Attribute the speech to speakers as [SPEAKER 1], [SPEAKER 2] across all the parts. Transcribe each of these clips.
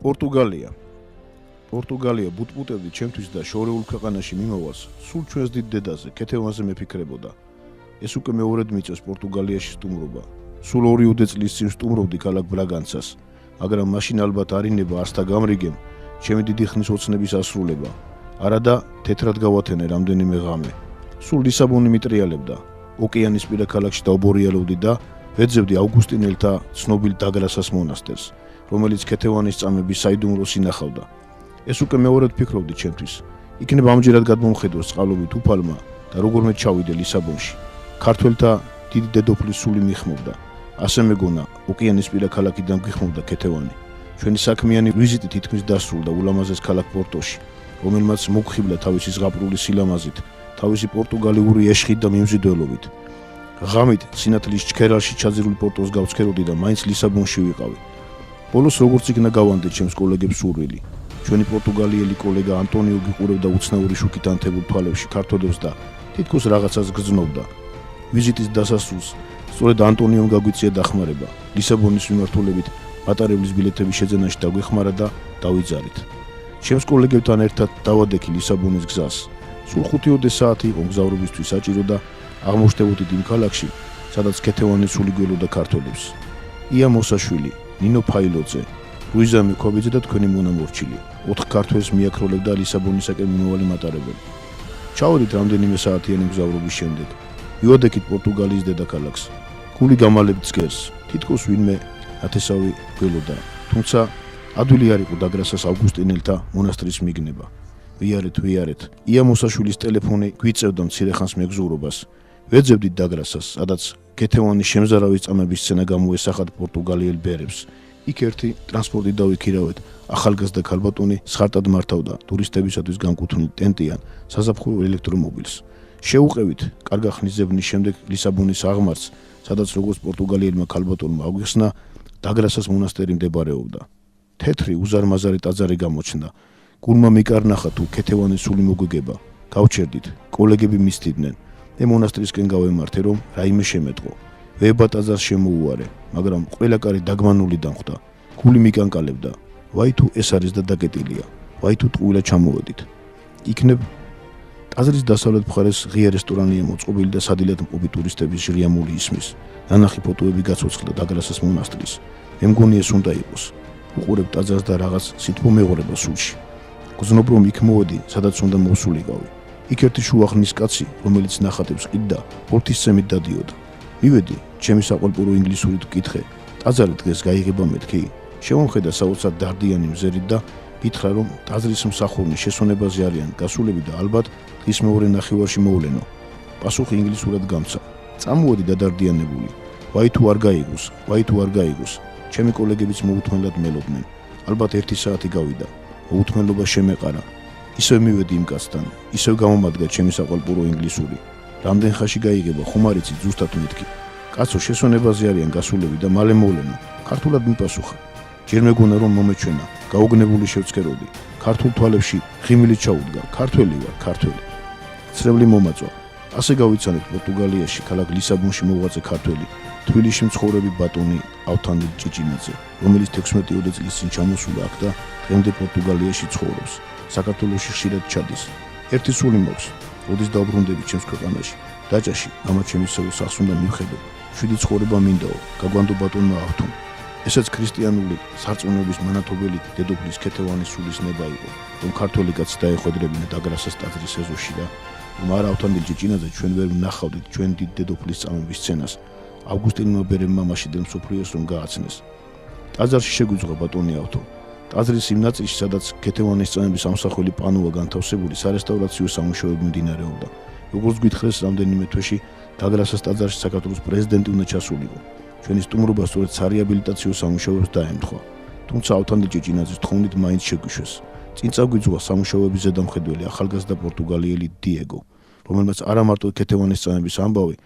[SPEAKER 1] პორტუგალია ბუტბუტები ჩემთვის და შორეულ ქვეყანაში მიმოვას სულ ჩვენს დიდ დედაზე ქეთევანზე მეფიქრებოდა. ეს უკვე მეორედ მიწევს პორტუგალიაში სტუმრობა. სულ 2 წლის წინ სტუმრობდი ქალაქ ბრაგანსას, მაგრამ მაშინ ალბათ არ ინება არსთა გამრიგემ ჩემი დიდი ხნის ოცნების ასრულება. არა და თეთრად გავათენე რამდენიმე ღამე. სულ ლისაბონი მიტრიალებდა. ოკეანისპირა ქალაქში დავბორიალოვდი და ვეძებდი აუგუსტინელთა ცნობილ დაგრასას მონასტერს, რომელიც ქეთევანის წამების საიდუმლოს ინახავდა. ეს უკვე მეორედ ფიქრობდი ჩემთვის. იქნებ ამჯერად გადმომხედოს წყალობით უფალმა და როგორმე ჩავიდე ლისაბონში. ქართველთა დიდი დედოფლის სული მიხმობდა. ასე მეგონა, ოკეანისპირა ქალაქიდან გიხმობდა ქეთევანი. ჩვენი საქმიანი ვიზიტი თითქმის დასრულდა ულამაზეს ქალაქ პორტოში, რომელმაც მოგხიბლა თავისი ზღაპრული სილამაზით, თავისი პორტუგალიური ეშხით და მიმზიდველობით. ღამით სინათლის ჩქერალში ჩაძირული პორტოს გავცქეროდი და მაინც ლისაბონში ვიყავი. ბოლოს როგორც იქნა გავანდე ჩემს კოლეგებს სურვილი. ჩვენი პორტუგალიელი კოლეგა ანტონიო გიყურებდა უცნაური შუქით ანთებულ თვალებში ქართველებს და თითქოს რაღაცას გრძნობდა. ვიზიტის დასასრულს სწორედ ანტონიომ გაგვიწია დახმარება. ლისაბონის მიმართულებით მატარებლის ბილეთების შეძენაში დაგვეხმარა და დავიძალით. ჩემს კოლეგებთან ერთად დავადექი ლისაბონის გზას. სულ 5 საათი იყო მგზავრობისთვის საჭირო და აღმოჩნდებოდით იმ ქალაქში, სადაც ქეთევანის სული გველოდა ქართველებს. ია მოსაშვილი, ნინო ფაილოძე, რუიზა მიქობიძე და თქვენი მონამორჩილი. 4 ქართველს მიაქროლებდა ლისაბონისაკენ მიმავალი მატარებელი. ჩავედით რამდენიმე საათიანი მგზავრობის შემდეგ. ვიოდექით პორტუგალიის დედაქალაქს. გული გამალებით დგეს, თითქოს ვინმე ათესავი გველოდა, თუმცა ადვილი არ იყო დაგრასას აუგუსტინელთა მონასტრის მიგნება. ვიარეთ. ია მოსაშვილის ტელეფონი გვიწევდა მცირე ხანს მეგზურობას. ვეძებდით დაგრასას, სადაც ქეთევანის შემზარავის წამების სცენა გამოესახათ პორტუგალიელ ბერებს. იქ ერთი ტრანსპორტით დავიქირავეთ. ახალგაზრდა ქალბატონი სხარტად მართავდა ტურისტებისათვის განკუთვნილ ტენტიან საზაფხულო ელექტრომობილს. შეუყევით კარგა ხნის ზებნის შემდეგ ლისაბონის აღმართს, სადაც როგორც პორტუგალიელმა ქალბატონმა აგვიხსნა, დაგრასას მონასტერი მდებარეობდა. თეთრი უზარმაზარი ტაძარი გამოჩნდა. გულმა მიკარნახა თუ ქეთევანის სული მოგვიგება. გავჩერდით, კოლეგები მისდიდნენ. მე მონასტრისკენ გავემართე, რომ რაიმე შემეტყო. ვება ტაძარს შემოუარე, მაგრამ ყველა კარი დაგმანული დამხვდა. გული მიკანკალებდა. ვაი თუ ეს არის და დაკეტილია. ვაი თუ ტყუილა ჩამოვედით. იქნებ ტაძრის დასავლეთ მხარეს ღია რესტორანია მოწყობილი და სადილად მყოფი ტურისტების ჟრიამული ისმის. ნანახი ფოტოები გაცოცხლდა დაგრასას მონასტრის. მე მგონი ეს უნდა იყოს. უყურებ ტაძარს და რაღაც სითბო მეღორება სულში. გრძნობ რომ იქ მოვედი, სადაც უნდა მოვსულიყავი. იქ ერთი შუახნის კაცი, რომელიც ნახატებს ყიდდა, ორთისცემით დადიოდა. მივედი, ჩემი საყვალპურო ინგლისურით ვკითხე. ტაძარი დღეს გაიღება მეთქი? შემომხედა საოცარ დარდიანი მზერით და გითხრა რომ ტაძრის მსახურნი შესვენებაზე არიან გასულები და ალბათ დღის მეორე ნახევარში მოვლენო. პასუხი ინგლისურად გამცა. წამოვედი დადარდიანებული. ვაი თუ არ გაიგოს. ჩემი კოლეგებიც მოუთმენლად მელოდნენ. ალბათ 1 საათი გავიდა. მოუთმენლობა შემეყარა. ისევ მივედი იმ კაცთან. ისევ გამომადგა ჩემი საყვალპურო ინგლისური. რამდენ ხანში გაიგება, ხომ არ იცი ზუსტად მეთქი. კაცო, შესვენებაზე არიან გასულები და მალე მოვლენო. ქართულად მიპასუხა. ჯერ მეგონა რომ მომეჩვენა. გაუგნებული შევცქეროდი. ქართულ თვალებში ღიმილი ჩაუდგა. ქართველი ვარ, ქართველი. ცრემლი მომაწვა. ასე გავიცანეთ პორტუგალიაში, ქალაქ ლისაბონში მოღვაწე ქართველი, თბილისში მცხოვრები ბატონი ავთანდილ ჭიჭინაძე, რომელიც 16 წლის წინ ჩამოსულა აქ და დღემდე პორტუგალიაში ცხოვრობს. საქართველოში ხშირად ჩადის. ერთი სული მაქვს, როდის დავბრუნდები ჩემს ქვეყანაში. დაჭაში, ამა ჩემი სახლს უნდა მივხედო. 7 ცხოვრება მინდაო, გაგვანდო ბატონმა ავთომ. ესაც ქრისტიანული სარწმუნოების მანათობელი დედოფლის ქეთევანის სულის ნება იყო, რომ ქართველი კაცი დაეხვედრებინა დაგრასას ტაძრის ეზოში და რომ არა ავთანდილ ჭიჭინაძე ჩვენ ვერ ვნახავდით ჩვენ დიდ დედოფლის წამების სცენას. ავგუსტინმა ბერებმა მაშინდელ მსოფლიოს რომ გააცნეს. ტაძარში შეგვიძღვა ბატონი ავთო. ტაძრის იმ ნაწილში, სადაც ქეთევანის წამების ამსახველი პანოა განთავსებული, სარესტავრაციო სამუშაოები მიმდინარეობდა. როგორც გითხრეს, რამდენიმე თვეში დაგრასას ტაძარში საქართველოს პრეზიდენტი უნდა ჩასულიყო. ჩვენი სტუმრობა სწორედ სარეაბილიტაციო სამუშაოებს დაემთხვა. თუმცა ავთანდილ ჭიჭინაძის თხოვნით მაინც შეგვიშვეს. წინ წაგვიძღვა სამუშაოების ზედამხედველი ახალგაზრდა პორტუგალიელი დიეგო, რომელმაც არა მარტო ქეთევანის წამების ამბავი,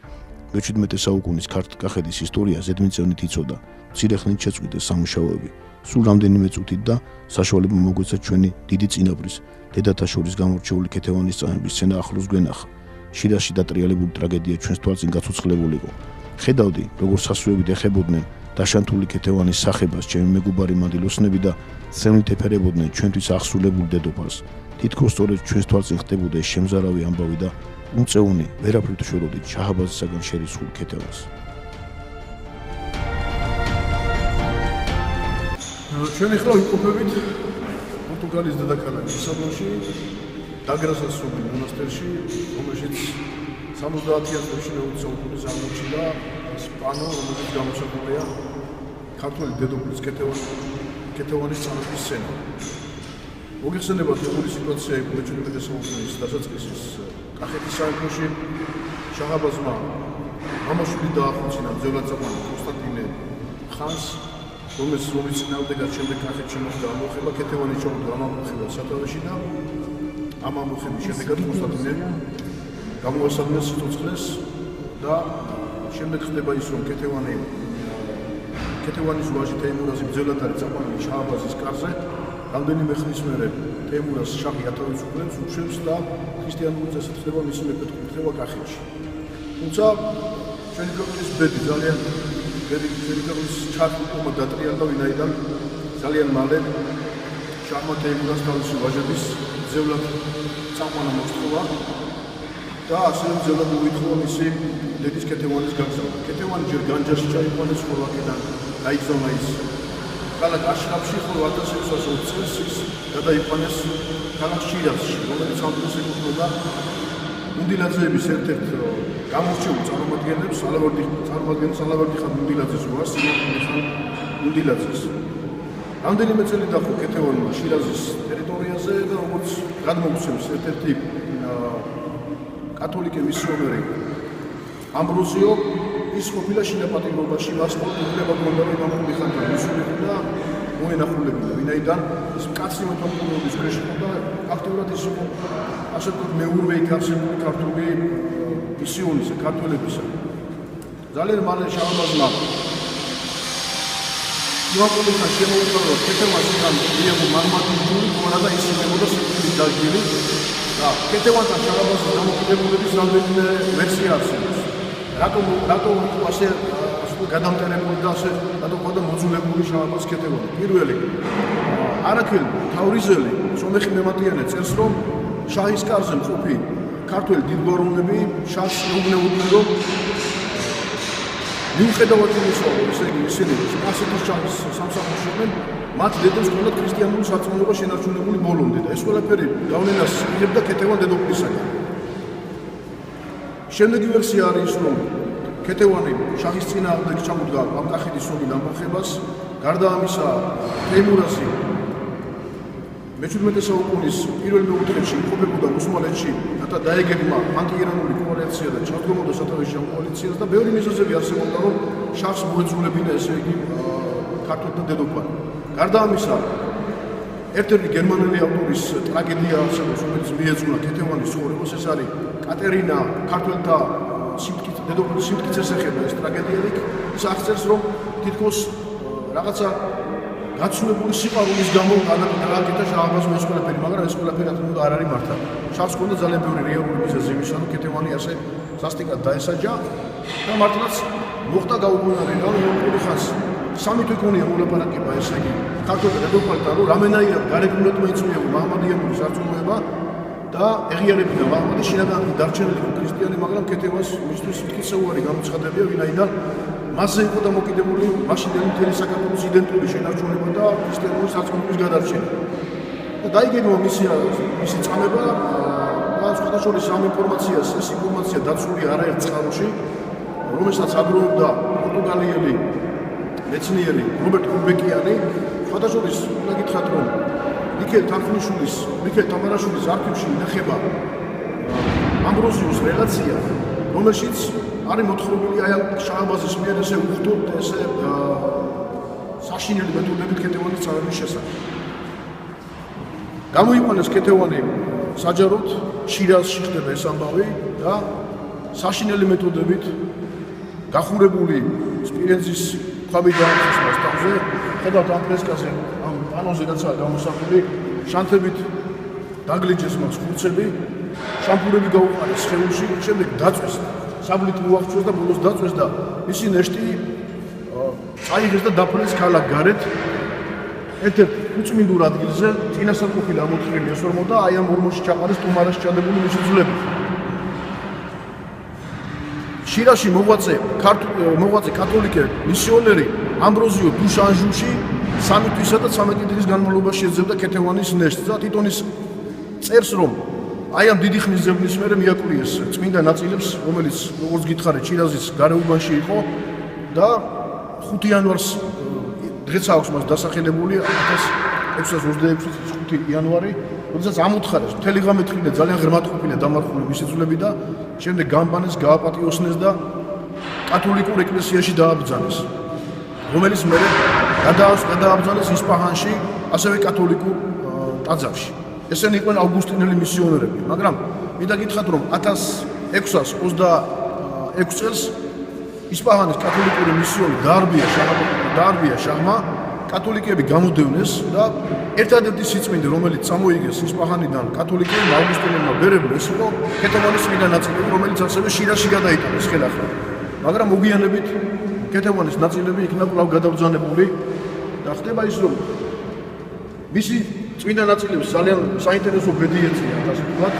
[SPEAKER 1] მე-17 საუკუნის ქართლ-კახეთის ისტორია ზედმიწევნით იცოდა. მცირე ხნით შეწყვიტეს სამუშაოები. სულ რამდენიმე წუთით და საშუალება მოგვეცა ჩვენი დიდი წინაპრის, დედათა შორის გამორჩეული ქეთევანის წამების სცენა ახლოს გვენახა. შირაში დატრიალებული ტრაგედია ჩვენს თვალწინ გაცოცხლებულიყო. ხედავდი, როგორ სასუებით ეხებოდნენ დაშანთული ქეთევანის სახებას ჩემი მეგობარი მანდილოსნები და ცემით ეფერებოდნენ ჩვენთვის აღსრულებულ დედოფალს. თითქოს სწორედ ჩვენს თვალწინ ხდებოდა ეს შემზარავი ამბავი და უმწევნი ვერაფრით შოროდით შაჰაბაზისაგან შერისხულ ქეთევანს.
[SPEAKER 2] ჩვენი ხლა ვიმყოფებით პორტუგალიის დედაქალაქ ლისაბონში, დაგრასასრული მონასტერში, რომელშიც 70-იან წლებში მე-20 საუკუნის აღმოჩნდა ეს პანო, რომელიც გამოსახულია ქართული დედოფლის ქეთევანის წამების სცენა. მოგეხსენებათ, როგორი სიტუაცია იყო მე-17 საუკუნის დასაწყისის კახეთის სამეფოში. შაჰაბაზმა მამაშვილი დაახოცინა მძევლად წამყვანი კონსტანტინე ხანს, რომელიც წინააღმდეგად შემდეგ კახეთში მოსდა ამოხება, ქეთევანი ჩაუდგა ამ ამოხებას სათავეში და ამ ამოხების შედეგად კონსტანტინე გამოასადმეს სიცოცხლეს და შემდეგ ხდება ის, რომ ქეთევანის ვაჟი თეიმურაზი მძევლად არის წამყვანი შაჰაბაზის კარზე. რამდენიმე ხნის მერე თეიმურაზ შაჰი ათავის უშვებს და ქრისტიანული წესით ხდება მისი მეფე-მთავარი კახეთში. თუმცა ჩვენი ქვეყნის ბედი ძალიან ჩართულობა დატრიალდა, ვინაიდან ძალიან მალე შაჰმა თეიმურაზ თავისი ვაჟების მძევლად წამყვანა მოსთხოვა და ასევე მძევლად მოითხოვა მისი დედის ქეთევანის გაგზავნა. ქეთევანი ჯერ განჯაში ჩაიყვანეს, ხოლო აქედან გაიგზავნა ის ქალაქ აშრაფში, ხოლო 1620 წელს ის გადაიყვანეს ქალაქ შირაზში, რომელიც ამბობს ეკუთვნოდა მუნდილაძეების ერთ-ერთ გამორჩეულ წარმომადგენლებს, ალავერდი ხან მუნდილაძეს ვარს, ხან მუნდილაძეს. რამდენიმე წელი დაჰყო ქეთევანმა შირაზის ტერიტორიაზე და როგორც გადმოგვცემს ერთ-ერთი კათოლიკე მისიონერი ამბროზიო, ის ყოფილა შინაპატიმრობაში, მას პორტუგალია გონდა რომ ამბობი ხანდა მისიონერი და მოენახულებინა, ვინაიდან ის კაცი მეთვალყურეობის ქვეშ იყო და აქტიურად ის იყო ასე ვთქვათ მეურვე იქარსებული ქართული მისიონისა, ქართველებისა. ძალიან მალე შაჰაბაზმა იოაკობიდან შემოუწოდა ქეთევანს თან მიიღო მარმატული გონა და ის იმედა სიკვდილით დაჟილი და ქეთევანთან შაჰაბაზის დამოკიდებულების რამდენიმე ვერსია არსებობს. რატომ ასე გადამტერებული და ასე რატომ ყავდა მოძულებული შაჰაბაზის ქეთევანი? პირველი არაქელი თავრიზელი სომეხი მემატიანე წერს, რომ შაჰის კარზე მყოფი ქართველი დიდგვაროვნები შაჰს ეუბნებოდნენ, რომ მიუხედავად იმისა, ესე იგი ისინი ასეთი შაჰის სამსახურში იყვნენ, მათ დედებს ჰქონდათ ქრისტიანული სარწმუნოება შენარჩუნებული ბოლომდე და ეს ყველაფერი გავლენას იღებდა ქეთევან დედოფლისაგან. შემდეგი ვერსია არის, რომ ქეთევანი შაჰის წინააღმდეგ ჩამოდგა ამ კახეთის ომის ამოხებას. გარდა ამისა, თეიმურაზი მე-17 საუკუნის პირველ მეოთხედში იმყოფებოდა ოსმალეთში, რათა დაეგებმა ანტიირანული კოალიცია და ჩადგომოდა სათავეში ამ კოალიციას და ბევრი მიზეზები არსებობდა, რომ შაჰს მოეძულებინა, ესე იგი, ქართველთა დედოფალი. გარდა ამისა, ერთ-ერთი გერმანელი ავტორის ტრაგედია არსებობს, რომელიც მიეძღვნა ქეთევანის ცხოვრებას, ეს არის კატერინა ქართველთა დედოფლის სიმტკიცეს ეხება ეს ტრაგედია. ის აღწერს, რომ თითქოს რაღაცა გაცვლებული სიყვარულის გამო გადააკეთა შაჰაბაზმა ეს ყველაფერი, მაგრამ ეს ყველაფერი რა თქმა უნდა არ არის მართალი. შაჰს ჰქონდა ძალიან ბევრი რეალური მიზეზი იმისა, რომ ქეთევანი ასე სასტიკად დაესაჯა და მართლაც მოხდა გაუგონარი, რომ ორი ხანს სამი თვე ქონია მოლაპარაკება, ესე იგი, ქართველთა დედოფალთან, რომ რამენაირად გარეგნულად მოიწვიებო მაჰმადიანური სარწმუნოება და ეღიარებინა მაჰმადი შინაგანი დარჩენილი ქრისტიანი, მაგრამ ქეთევანს მისთვის მტკიცე უარი გამოცხადებია, ვინაიდან მასზე იყო დამოკიდებული მაშინდელი მთელი საქართველოს იდენტური შენარჩუნება და ქრისტიანული სარწმუნოების გადარჩენა. და დაიგეგმა მისი წამება და სხვადასხვა ამ ინფორმაციას, ეს ინფორმაცია დაცული არაერთ წყაროში, რომელსაც აგროვებდა პორტუგალიელი მეცნიერი რობერტ უბეკიანი. სხვადასხვა უნდა გითხრათ, რომ მიქელ თამარაშვილის არქივში ინახება ამბროზიოს რელაცია, რომელშიც არის მოთხრობილი აი შაჰაბაზის მიერ ესე უხდოდ ესე საშინელი მეთოდებით ქეთევანის წამების შესახებ. გამოიყვანეს ქეთევანი საჯაროდ, შირაზში ხდება ეს ამბავი და საშინელი მეთოდებით გახურებული სპილენძის ქვაბი დაამხეს მასტავზე, ხედავთ ამ ფრესკაზე, ამ პანოზე რაცაა გამოსახული, შანთებით დაგლიჯეს მას ხურცები, შამპურები გაუყარეს სხეულში, შემდეგ დაწვეს, საბლით მოახჭვეს და ბოლოს დაწვეს და მისი ნეშტი წაიღეს და დაფრინეს ქალაქ გარეთ ერთ-ერთ უწმინდურ ადგილზე წინასაკუთრებული ამოთხრილი ესორმოდა აი ამ ორმოში ჩაყარეს ტუმარაში ჩადებული მისი ძვლები. შირაში მოღვაწე კათოლიკე მისიონერი ამბროზიო დუშანჟუში 3 თვისა და 13 დღის განმავლობაში ეძებდა ქეთევანის ნეშტს და თვითონის წერს რომ აი ამ დიდი ხნის ზებნის მერე მიაკვრიეს წმინდა ნაწილებს რომელიც როგორც გითხარით შირაზის გარეუბანში იყო და 5 იანვარს დღეც აქვს მას დასახელებული 1626 წლის 5 იანვარი, როდესაც ამოთხარეს მთელი ღამე თხილდა ძალიან ღრმად ყოფილა დამარხული მისი ძვლები და შემდეგ გამბანეს, გააპატიოსნეს და კათოლიკურ ეკლესიაში დააბრძანეს, რომელიც მერე გადააბრძანეს ისპაჰანში, ასევე კათოლიკურ ტაძარში. ესენი იყვნენ ავგუსტინელი მისიონერები, მაგრამ მინდა გითხრათ რომ 1626 წელს ისპაჰანის კათოლიკური მისიონი დაარბია შაჰმა კათოლიკები გამოდევნეს და ერთადერთი სიწმინდე რომელიც წამოიგეს ისპაჰანიდან კათოლიკებმა ავგუსტინელებმა ბერებმა ეს იყო ქეთევანის წმინდა ნაწილები რომელიც ასევე შირაში გადაიტანეს ხელახლა, მაგრამ მოგვიანებით ქეთევანის ნაწილები იქნა კვლავ გადაბრძანებული და ხდება ის რომ მისი წმინდა ნაწილებს ძალიან საინტერესო ბედი ეწია, ასე ვთქვათ.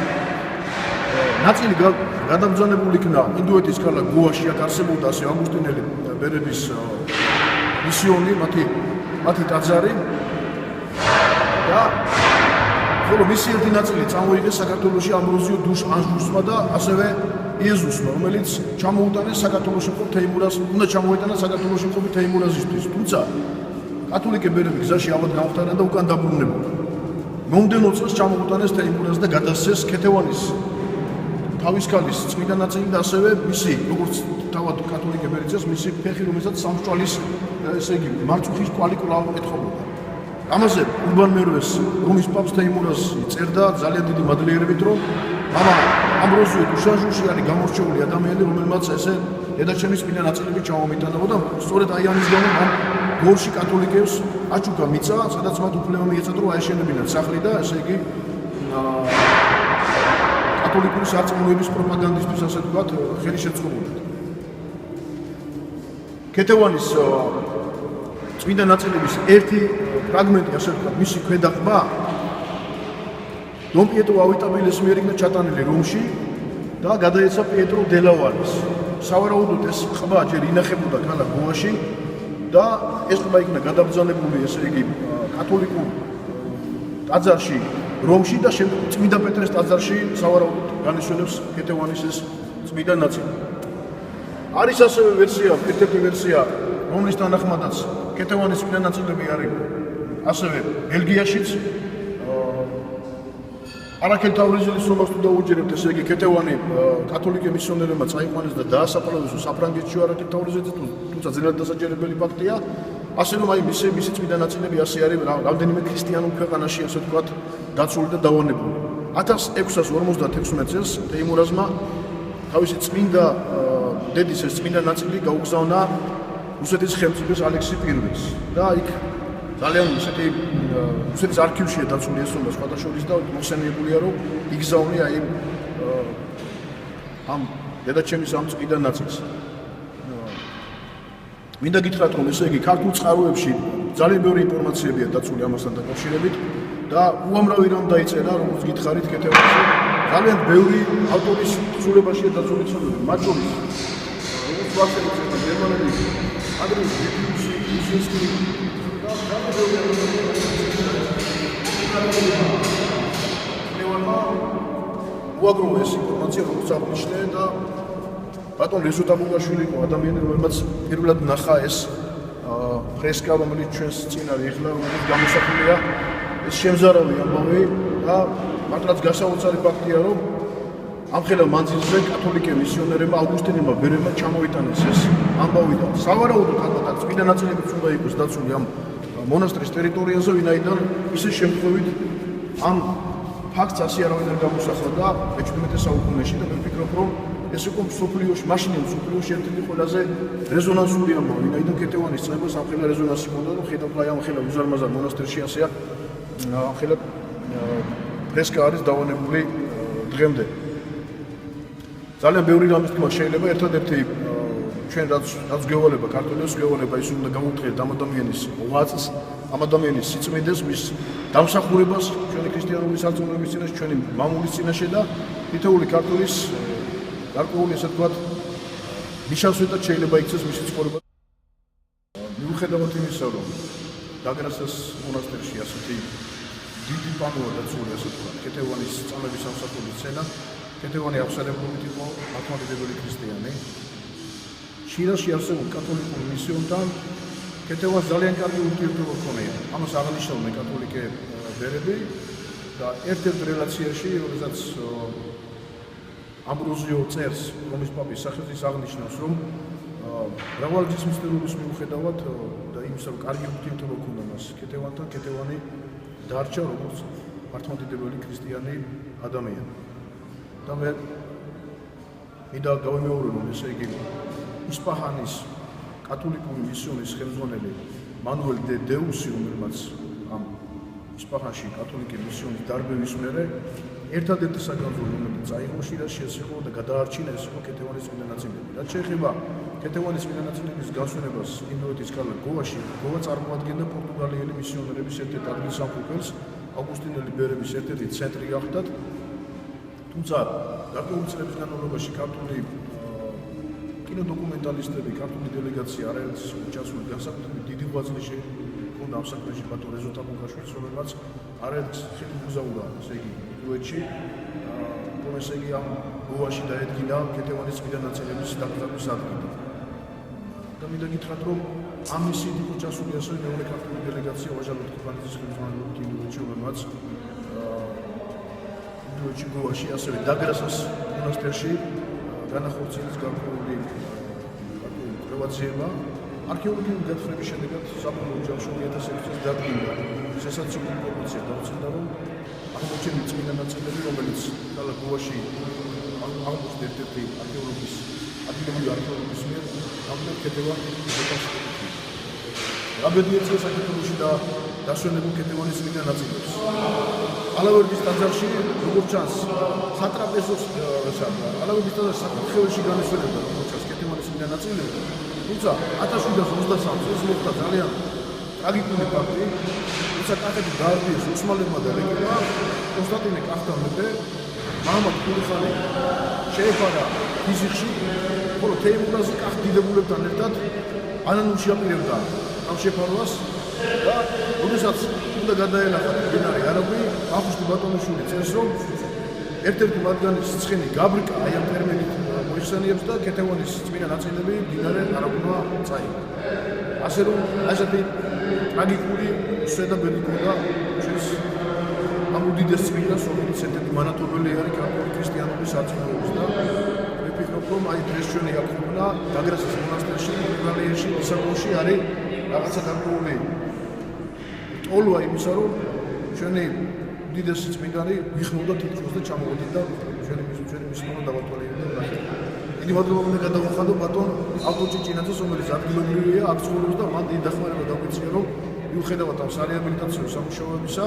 [SPEAKER 2] ნაწილი გადაბრძანებული იქნა ინდოეთის ქალაქ გოაში, აქ არსებობდა ასე ავგუსტინელი ბერების მისიონი, მათი ტაძარი და ხოლო მისი ერთი ნაწილი წამოიღეს საქართველოში ამბროზიო დუშანჟუსმა და ასევე იეზუსმა, რომელიც ჩამოუტანეს საქართველოში მყოფ თეიმურაზს, უნდა ჩამოეტანა საქართველოში მყოფ თეიმურაზისთვის, თუმცა კათოლიკე ბერები გზაში ავად გამختارან და უკან დაბრუნებულან. მომდევნო წელს ჩამოუტანეს თეიმურაზს და გადასცეს ქეთევანის თავის ქალის წმინდა ნაწილი და ასევე მისი, როგორც თავად კათოლიკე ბერიძეს, მისი ფეხი, რომელსაც სამსჭვალის, ესე იგი, მარწუხის კვალი კვლავ ეთხოვოდა. ამაზე ურბან მერვეს რომის პაპს თეიმურაზი წერდა ძალიან დიდი მადლიერებით, რომ მამა ამბროზიო დუშანჟუში არის გამორჩეული ადამიანი, რომელმაც ესე დედაჩემის წმინდა ნაწილები ჩამომიტანებოდა. სწორედ აი ამის გამო ამ გორში კათოლიკებს აჩუქა მიწა, სადაც მათ უფლება მიეცათ, რომ აეშენებინათ სახლი და ესე იგი კათოლიკური სარწმუნოების პროპაგანდისთვის, ასე ვთქვათ, ხელი შეწყობილდათ. ქეთევანის წმინდა ნაწილების ერთი ფრაგმენტი, ასე ვთქვათ, მისი ქვედაყბა დონ პიეტრო ავიტაბილის მიერ იქნა ჩატანილი რომში და გადაეცა პიეტრო დელავარის. სავარაუდოდ ეს ყბა ჯერ ინახებოდა ქალაქ გოაში და ეს ყბა იქნა გადაბრძანებული, ესე იგი, კათოლიკურ ტაძარში რომში და შემდეგ წმინდა პეტრეს ტაძარში სავარაუდოდ განისვენებს ქეთევანის ეს წმინდა ნაწილი. არის ასევე ვერსია, ერთ-ერთი ვერსია, რომლის თანახმადაც ქეთევანის წმინდა ნაწილები არის ასევე ბელგიაშიც. არაქელ თავრიზელის სომას თუ დაუჯერებთ, ესე იგი ქეთევანი კათოლიკე მისიონერებმა წაიყვანეს და დაასაფლავეს საფრანგეთში არაქელ თავრიზეზე, თუმცა ძნელად დასაჯერებელი ფაქტია. ასე რომ აი მისი წმინდა ნაწილები ასე არის რამდენიმე ქრისტიანულ ქვეყანაში, ასე ვთქვათ, დაცული და დავანებული. 1656 წელს თეიმურაზმა თავისი წმინდა დედის ეს წმინდა ნაწილი გაუგზავნა რუსეთის ხელმწიფეს ალექსი I-ს და იქ ძალიან ისეთი რუსეთის არქივშია დაცული ეს უნდა სხვათა შორის და მოხსენიებულია რომ იგზავნე აი ამ დედაჩემის ამ წმინდა ნაწილს. მინდა გითხრათ რომ ესე იგი ქართულ წყაროებში ძალიან ბევრი ინფორმაციებია დაცული ამასთან დაკავშირებით და უამრავი რამ დაიწერა როგორც გითხარით ქეთევანში ძალიან ბევრი ავტორის თხზულებაშია დაცული ცნობები მათ შორის როგორც ვახშელიძე და გერმანელი ადრეს ვიტუსი და ძალიან ბევრი უაგრომა ეს ინფორმაცია როგორც აღნიშნე და ბატონ რეზო დაბუგაშვილი იყო ადამიანი რომელმაც პირველად ნახა ეს ფრესკა რომელიც ჩვენს წინ არის ეხლა რომელიც გამოსახულია ეს შემზარავი ამბავი და მართლაც გასაოცარი ფაქტია რომ ამხელა მანძილზე კათოლიკე მისიონერებმა ავგუსტინელებმა ბერებმა ჩამოიტანეს ეს ამბავი და სავარაუდოდ ალბათ წმინდა ნაწილებიც უნდა იყოს დაცული ამ მონასტრის ტერიტორიაზე ვინაიდან ისე შემთხვევით ამ ფაქტს ასე არავინ არ გამოსახა და მე-17 საუკუნეში და მე ვფიქრობ რომ ეს იყო მსოფლიოში, მაშინე მსოფლიოში ერთ-ერთი ყველაზე რეზონანსული ამბავი, ვინაიდან ქეთევანის წმებას ამხელა რეზონანსი ჰქონდა, რომ ხედავთ აი ამხელა უზარმაზარ მონასტერში ასეა ამხელა ფრესკა არის დავანებული დღემდე. ძალიან ბევრი რამის თქმა შეიძლება, ერთადერთი ჩვენ რაც გვევალება ქართველებს გვევალება ის უნდა გავუთხოთ ამ ადამიანის ღვაწლს, ამ ადამიანის სიწმინდეს, მის დამსახურებას ჩვენი ქრისტიანული სარწმუნოების წინაშე, ჩვენი მამულის წინაშე და თითოეული ქართველის გარკვეული ესე ვთქვათ მიშავსვეტად შეიძლება იქცეს მისი ცხოვრება. მიუხედავად იმისა, რომ დაგრასას მონასტერში ასეთი დიდი პანოა დაცული, ასე ვთქვათ, ქეთევანის წამების სამსახურის სცენა, ქეთევანი აღსარებლობით იყო მართლმადიდებელი ქრისტიანი. შირაში არსებულ კათოლიკურ მისიონთან ქეთევანს ძალიან კარგი ურთიერთობა ჰქონია. ამას აღნიშნავდნენ კათოლიკე ბერები და ერთ-ერთ რელაციაში, როდესაც ამბროზიო წერს რომის პაპის სახელს, ის აღნიშნავს, რომ მრავალჯერ მისტერიის მიუხედავად და იმისა, რომ კარგი ურთიერთობა ჰქონდა მას ქეთევანთან, ქეთევანი დარჩა როგორც მართლმადიდებელი ქრისტიანი ადამიანი. და მე მინდა გავიმეორო, რომ ესე იგი ისპაჰანის კათოლიკური მისიონის ხელმძღვანელი მანუელ დე დეუსი, რომელმაც ამ ისპაჰანში კათოლიკე მისიონის დარბევის მერე ერთადერთი საგანძური, რომელიც წაიღო შირაში, ეს იყო და გადაარჩინა ეს იყო ქეთევანის წმინდა ნაწილები. რაც შეეხება ქეთევანის წმინდა ნაწილების გასვენებას ინდოეთის ქალაქ გოაში, გოვა წარმოადგენდა პორტუგალიელი მისიონერების ერთ-ერთ ადგილსამყოფელს, ავგუსტინელი ბერების ერთ-ერთი ცენტრი გახდათ. თუმცა გარკვეული წლების განმავლობაში ქართული კინოდოკუმენტალისტები, ქართული დელეგაცია არაერთ ჩასული განსაკუთრებით დიდი ღვაწლი ჰქონდა ამ საქმეში ბატონ რეზო თამუკაშვილს, რომელმაც არაერთ ხელი უგზაურა, ესე იგი ინდოეთში, რომ ესე იგი ამ გოაში დაედგინა ქეთევანის წმინდა ნაწილების დაკრძალვის ადგილი. და მინდა გითხრათ, რომ ამ მისიით იყო ჩასული ასევე მეორე ქართული დელეგაცია ვაჟალოთ ქუფანიძის ხელმძღვანელობით ინდოეთში, რომელმაც ინდოეთში გოაში ასევე დაგრასას მონასტერში განახორციელეს გარკვეული პროვაცია. არქეოლოგიური გათხრების შედეგად საბოლოო ჯამში 2006 წელს დადგინდა სასაცილო ინფორმაცია დაუცინდა, რომ აღმოჩენილი წმინდა ნაწილები, რომელიც ქალაქ გოაში აღმოჩნდა ერთ-ერთი არქეოლოგის ადგილობრივი არქეოლოგის მიერ, ამბობენ ქეთევანის დაკავშირებით. რაბედია წელს საქართველოში და დასვენებულ ქეთევანის წმინდა ნაწილებს. ალავერდის ტაძარში, როგორც ჩანს, სატრაპეზოს ალავერდის ტაძარში საკურთხეველში განესვენებდა, როგორც ჩანს, ქეთევანის წმინდა ნაწილები. თუმცა 1723 წელს მოხდა ძალიან ტრაგიკული ფაქტი, როცა კახეთი გაარბიეს ოსმალებმა და რეგენტმა, კონსტანტინე კახთა მეფე მაჰმად ყულიხანი შეეფარა ფიზიხში, ხოლო თეიმურაზი კახთ დიდებულებთან ერთად ანანულში აპირებდა ამ შეფარვას და როდესაც უნდა გადაელახა მდინარე არაგვი, ავგუსტი ბატონიშვილი წერს, რომ ერთ-ერთი მათგანის ცხენი გაბრიკა აი ამ ტერმინით მოიხსენიებს და ქეთევანის წმინდა ნაწილები მდინარე არაგვმა წაიღო. ასე რომ ასეთი ტრაგიკული შედეგები ჰქონდა ჩვენს ამ უდიდეს წმინდას, რომელიც ერთ-ერთი მანათობელი არის ქართული ქრისტიანობის სარწმუნოების და მე ვფიქრობ, რომ აი დღეს ჩვენი აქუნა დაგრასის მონასტერში, პორტუგალიაში, ლისაბონში არის რაღაცა გარკვეული ტოლვა იმისა, რომ ჩვენი უდიდესი წმინდანი ვიხმოვდა თითქოს და ჩამოვედით და ჩვენი მისიონა დავათვალიერებდა ნახეთ. დიდი მადლობა უნდა გადავუხადო ბატონ ავტოჭი ჭინაძეს, რომელიც ადგილობრივია, აქ ცხოვრობს და მან დიდი დახმარება დაგვეცია, რომ მიუხედავად ამ სარეაბილიტაციო სამუშაოებისა,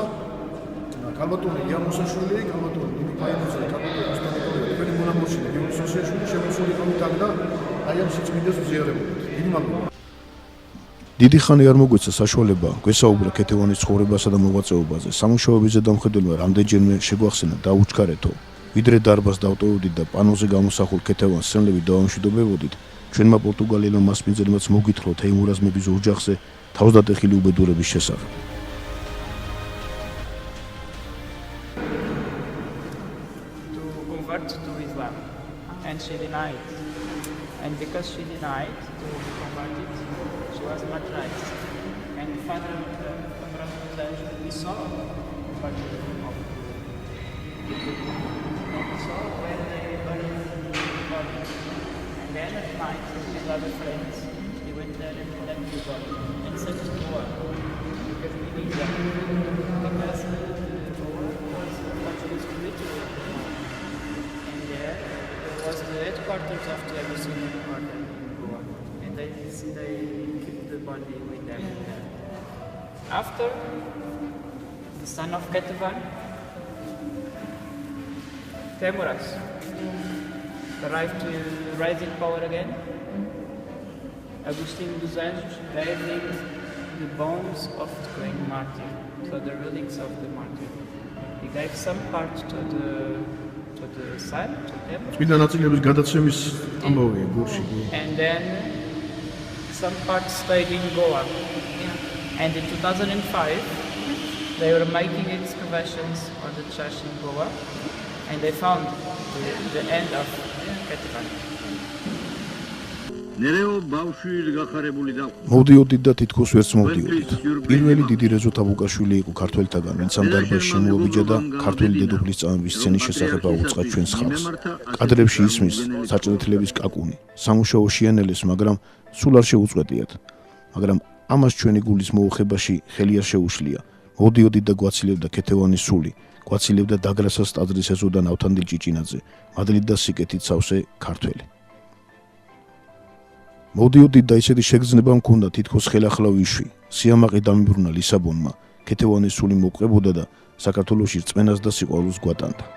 [SPEAKER 2] კალბატონი იამოსაშვილი, კალბატონი ნინი ფაინოზა, კალბატონი სტანიკოვი, თქვენი მონამორჩილი გიორგი სოსიაშვილი შემოსული ყავით აქ და აი ამ სიწმინდეს ზიარებოდით. დიდი მადლობა.
[SPEAKER 1] დიდი ხანი არ მოგვეცა საშუალება გვესაუბრა ქეთევანის ცხოვრებასა და მოღვაწეობაზე. სამუშაოების ზედამხედველმა რამდენჯერმე შეგვახსენა დაუჩქარეთო. ვიდრე დარბაზს დავტოვებდით და პანოზე გამოსახულ ქეთევანს სცენლებით დავამშვიდობებოდით, ჩვენმა პორტუგალიელმა მასპინძელმაც მოგითხრა თეიმურაზმების ოჯახზე თავსდატეხილი უბედურების შესახებ.
[SPEAKER 3] To Islam, and she denied. And because she denied to be converted, she was martyrized. And Father Abraham, we saw part of the and we saw where they buried the body. And then at night, with other friends, we went there and left the body and sent it to war. Because we need that. Because the war was actually spiritual. There was the headquarters of the Abyssinian order in Goa, and they keep the body with them there. After, the son of Ketevan, Teimuraz, arrived to rise in power again, Agustin dos Anjos bearing the bones of the great martyr, so the relics of the martyr. He gave some part to the son, to them,
[SPEAKER 2] წმინდა ნაწილების გადაცემის ამბავია გურში.
[SPEAKER 3] and then some part stayed in Goa. And in 2005, they were making excavations on the church in Goa, and they found the end of Cathedral.
[SPEAKER 4] ნერეო ბავშვი გახარებული და
[SPEAKER 1] მოვდიოდით და თითქოს ვერც მოვდიოდით. პირველი დიდი რეზო თაბუკაშვილი იყო ქართველთაგან, ვინც ამ დარბაზში მოაბიჯა და ქართველი დედოფლის წამების სცენის შესახებ აუწყა ჩვენს ხალხს. კადრებში ისმის საჭრეთლების კაკუნი, სამუშაო შიანელეს, მაგრამ სულ არ შეუწყვეტიათ. მაგრამ ამას ჩვენი გულის მოუხებაში ხელი არ შეუშლია. მოვდიოდით და გვაცილებდა ქეთევანის სული, გვაცილებდა დაგრასას ტაძრის ეზოდან ავთანდილ ჭიჭინაძე, მადლით და სიკეთით სავსე ქართველი. მოვდიოდით და ისეთი შეგრძნება მქონდა თითქოს ხელახლა ვიშვი. სიამაყე დამიბრუნა ლისაბონმა, ქეთევანის სული მოყვებოდა და საქართველოში რწმენას და სიყვარულს გვატანდა.